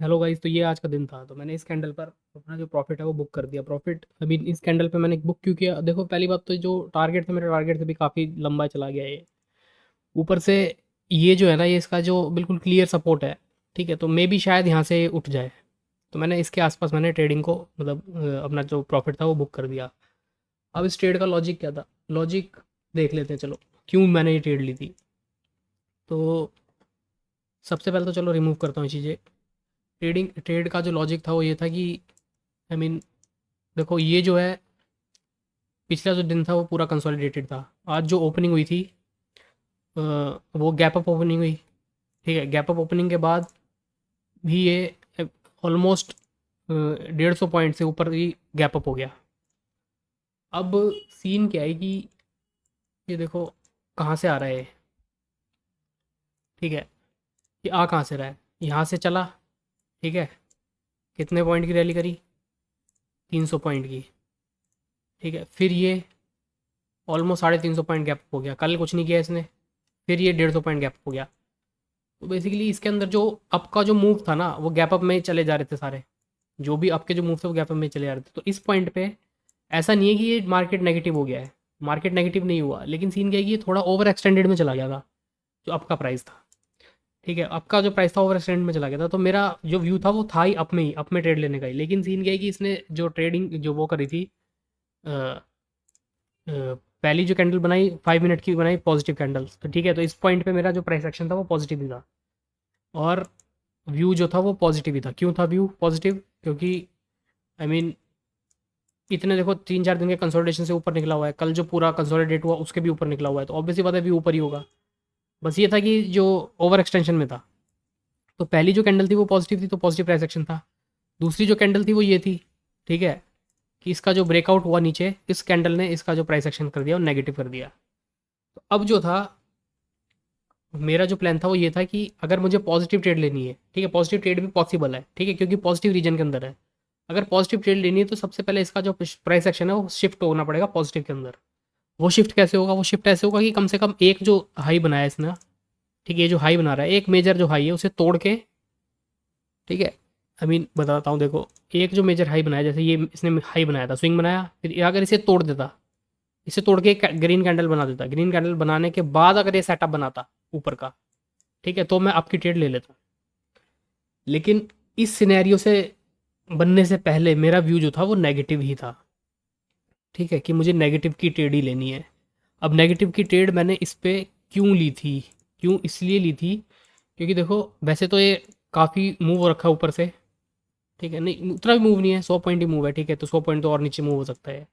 Hello guys, तो ये आज का दिन था। तो मैंने इस कैंडल पर अपना जो प्रॉफिट है वो बुक कर दिया। प्रॉफिट अभी इस कैंडल पे मैंने बुक क्यों किया? देखो, पहली बात तो जो टारगेट था, मेरा टारगेट से भी काफ़ी लंबा चला गया ये। ऊपर से ये जो है ना, ये इसका जो बिल्कुल क्लियर सपोर्ट है, ठीक है, तो मे भी शायद यहाँ से उठ जाए। तो मैंने इसके आसपास मैंने ट्रेडिंग को मतलब अपना जो प्रॉफिट था वो बुक कर दिया। अब इस ट्रेड का लॉजिक क्या था? लॉजिक देख लेते हैं, चलो क्यों मैंने ये ट्रेड ली थी। तो सबसे पहले तो चलो रिमूव करता हूँ ये चीज़ें। ट्रेड का जो लॉजिक था वो ये था कि आई मीन देखो, ये जो है पिछला जो दिन था वो पूरा कंसोलिडेटेड था। आज जो ओपनिंग हुई थी वो गैप अप ओपनिंग हुई, ठीक है। गैप अप ओपनिंग के बाद भी ये ऑलमोस्ट 150 पॉइंट से ऊपर ही गैप अप हो गया। अब सीन क्या है कि ये देखो कहाँ से आ रहा है ये, ठीक है। ये आ कहाँ से रहा है, यहाँ से चला, ठीक है। कितने पॉइंट की रैली करी, 300 पॉइंट की, ठीक है। फिर ये ऑलमोस्ट 350 पॉइंट गैप हो गया, कल कुछ नहीं किया इसने। फिर ये 150 पॉइंट गैप हो गया। तो बेसिकली इसके अंदर जो अप का जो मूव था ना, वो गैप अप में ही चले जा रहे थे सारे। जो भी अप के जो मूव थे वो गैप अप में ही चले जा रहे थे। तो इस पॉइंट पे ऐसा नहीं है कि ये मार्केट नेगेटिव हो गया है, मार्केट नेगेटिव नहीं हुआ, लेकिन सीन क्या है कि ये थोड़ा ओवर एक्सटेंडेड में चला गया था जो अप का प्राइस था, ठीक है। अप का जो प्राइस था ओवर एक्सटेंड में चला गया था। तो मेरा जो व्यू था वो था ही अप में ही, अप में ट्रेड लेने का ही। लेकिन सीन क्या है कि इसने जो ट्रेडिंग जो वो करी थी, पहली जो कैंडल बनाई 5 मिनट की बनाई पॉजिटिव कैंडल्स, तो ठीक है। तो इस पॉइंट पे मेरा जो प्राइस एक्शन था वो पॉजिटिव ही था, और व्यू जो था वो पॉजिटिव ही था। क्यों था व्यू पॉजिटिव, क्योंकि आई I मीन इतने देखो 3-4 दिन के कंसोलिडेशन से ऊपर निकला हुआ है, कल जो पूरा कंसोलिडेट हुआ उसके भी ऊपर निकला हुआ है, तो ऑब्वियसली बात है व्यू ऊपर ही होगा। बस ये था कि जो ओवर एक्सटेंशन में था, तो पहली जो कैंडल थी वो पॉजिटिव थी, तो पॉजिटिव प्राइस एक्शन था। दूसरी जो कैंडल थी वो ये थी, ठीक है, कि इसका जो ब्रेकआउट हुआ नीचे, इस कैंडल ने इसका जो प्राइस एक्शन कर दिया वो नेगेटिव कर दिया। तो अब जो था मेरा जो प्लान था वो ये था कि अगर मुझे पॉजिटिव ट्रेड लेनी है, ठीक है, पॉजिटिव ट्रेड भी पॉसिबल है, ठीक है, क्योंकि पॉजिटिव रीजन के अंदर है। अगर पॉजिटिव ट्रेड लेनी है तो सबसे पहले इसका जो प्राइस एक्शन है वो शिफ्ट होना पड़ेगा पॉजिटिव के अंदर। वो शिफ्ट कैसे होगा, वो शिफ्ट ऐसे होगा कि कम से कम एक जो हाई बनाया है इसने, ठीक है, ये जो हाई बना रहा है एक मेजर जो हाई है उसे तोड़ के, ठीक है, आई मीन बताता हूँ देखो, एक जो मेजर हाई बनाया, जैसे ये इसने हाई बनाया था, स्विंग बनाया, फिर अगर इसे तोड़ देता, इसे तोड़ के एक ग्रीन कैंडल बना देता, ग्रीन कैंडल बनाने के बाद अगर ये सेटअप बनाता ऊपर का, ठीक है, तो मैं आपकी ट्रेड ले लेता। लेकिन इस सिनेरियो से बनने से पहले मेरा व्यू जो था वो नेगेटिव ही था, ठीक है, कि मुझे नेगेटिव की ट्रेड ही लेनी है। अब नेगेटिव की ट्रेड मैंने इस पे क्यों ली थी, क्यों इसलिए ली थी, क्योंकि देखो वैसे तो ये काफ़ी मूव हो रखा है ऊपर से, ठीक है, नहीं उतना भी मूव नहीं है, 100 पॉइंट ही मूव है, ठीक है, तो 100 पॉइंट तो और नीचे मूव हो सकता है।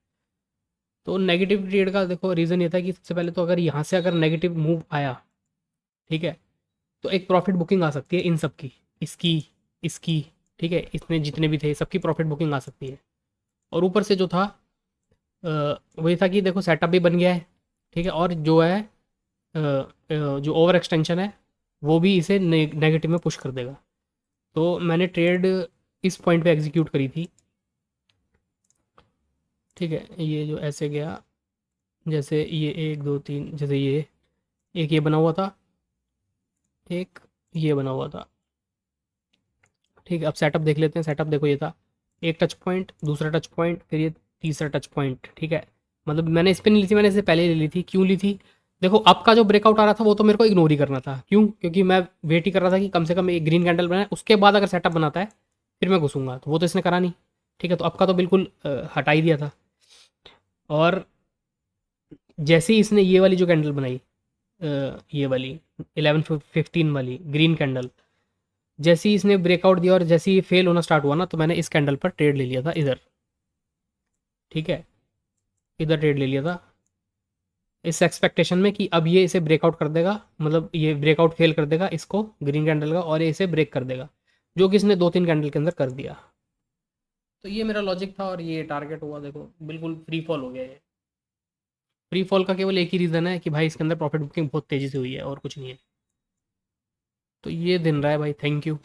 तो नेगेटिव ट्रेड का देखो रीज़न ये था कि सबसे पहले तो अगर यहाँ से अगर नेगेटिव मूव आया, ठीक है, तो एक प्रॉफिट बुकिंग आ सकती है इन सब की, इसकी, इसकी, ठीक है, इसमें जितने भी थे सबकी प्रॉफिट बुकिंग आ सकती है। और ऊपर से जो था वही था कि देखो सेटअप भी बन गया है, ठीक है, और जो है जो ओवर एक्सटेंशन है वो भी इसे नेगेटिव में पुश कर देगा। तो मैंने ट्रेड इस पॉइंट पे एग्जीक्यूट करी थी, ठीक है। ये जो ऐसे गया, जैसे ये 1 2 3, जैसे ये एक ये बना हुआ था, एक ये बना हुआ था, ठीक है। अब सेटअप देख लेते हैं, सेटअप देखो ये था, एक टच पॉइंट, दूसरा टच पॉइंट, फिर ये तीसरा टच पॉइंट, ठीक है। मतलब मैंने इस पर नहीं ली थी, मैंने इससे पहले ले ली थी। क्यों ली थी, देखो आपका जो ब्रेकआउट आ रहा था वो तो मेरे को इग्नोर ही करना था। क्यों, क्योंकि मैं वेट ही कर रहा था कि कम से कम एक ग्रीन कैंडल बनाए, उसके बाद अगर सेटअप बनाता है फिर मैं घुसूंगा, तो वो तो इसने करा नहीं, ठीक है। तो आपका तो बिल्कुल हटा ही दिया था। और जैसे ही इसने ये वाली जो कैंडल बनाई, ये वाली 11-15 वाली ग्रीन कैंडल, जैसे ही इसने ब्रेकआउट दिया और जैसे ही फेल होना स्टार्ट हुआ ना, तो मैंने इस कैंडल पर ट्रेड ले लिया था इधर, ठीक है, इधर ट्रेड ले लिया था इस एक्सपेक्टेशन में कि अब ये इसे ब्रेकआउट कर देगा, मतलब ये ब्रेकआउट फेल कर देगा इसको ग्रीन कैंडल का, और ये इसे ब्रेक कर देगा, जो कि इसने 2-3 कैंडल के अंदर कर दिया। तो ये मेरा लॉजिक था और ये टारगेट हुआ, देखो बिल्कुल फ्री फॉल हो गया ये। फ्री फॉल का केवल एक ही रीज़न है कि भाई इसके अंदर प्रॉफिट बुकिंग बहुत तेज़ी से हुई है और कुछ नहीं है। तो ये दिन रहा है भाई, थैंक यू।